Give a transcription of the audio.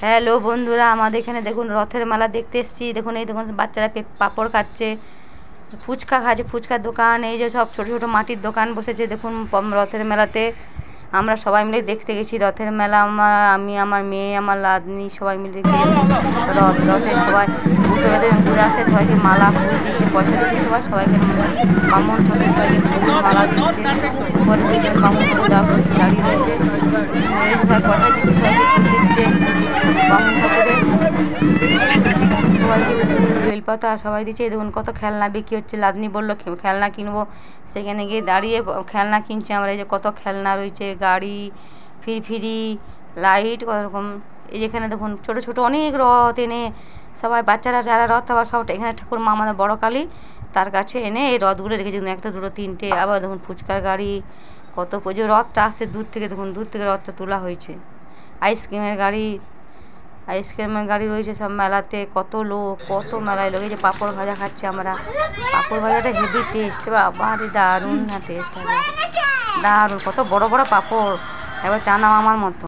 Hello বন্ধুরা, আমাদের এখানে দেখুন রথের মেলা দেখতে এসেছি। দেখুন এই দেখুন বাচ্চারা পাঁপড় খাচ্ছে, ফুচকা খাচ্ছে, ফুচকার দোকান, এই যে সব ছোট ছোট মাটির দোকান বসেছে দেখুন রথের মেলাতে। আমরা সবাই মিলে দেখতে গেছি রথের মেলা। আমি, আমার মেয়ে, আমার লাদনি সবাই মিলে গিয়ে রথে সবাই ঘুরতে ঘুরে আসে। সবাইকে মালা ফুল দিচ্ছে, পয়সা দিচ্ছে, সবাইকে বামন ঠাকুর সবাইকে ফুল মালা দিচ্ছে। পরে বামন ঠাকুর দাঁড়িয়ে রয়েছে, সবাই পয়সা দিচ্ছে, সবাইকে ফুল দিচ্ছে বামন ঠাকুরের। সবাইকে বেলপাতা সবাই দিচ্ছে। দেখুন কত খেলনা বিক্রি হচ্ছে। লাদনি বললো খেলনা কিনবো, সেখানে গিয়ে দাঁড়িয়ে খেলনা কিনছে। আমরা এই যে কত খেলনা রয়েছে, গাড়ি, ফিরফিরি, লাইট, কত রকম। এই যেখানে দেখুন ছোট ছোট অনেক রথ এনে সবাই বাচ্চারা যারা রথ আবার সব এখানে ঠাকুর মা আমাদের বড় কালী, তার কাছে এনে এই রথগুলো রেখেছে। দেখুন একটা দুটো তিনটে, আবার দেখুন ফুচকার গাড়ি, কত যে রথটা আসছে দূর থেকে, দেখুন দূর থেকে রথটা তোলা হয়েছে। আইসক্রিমের গাড়ি রয়েছে সব মেলাতে। কত লোক, কত মেলায় লোক। এই যে পাঁপড় ভাজা খাচ্ছে আমরা, পাঁপড় ভাজাটা হেভি টেস্ট, বাবা দারুণ না টেস্ট, দারুণ। কত বড় বড় পাঁপড়, একবার চা নাও আমার মতো।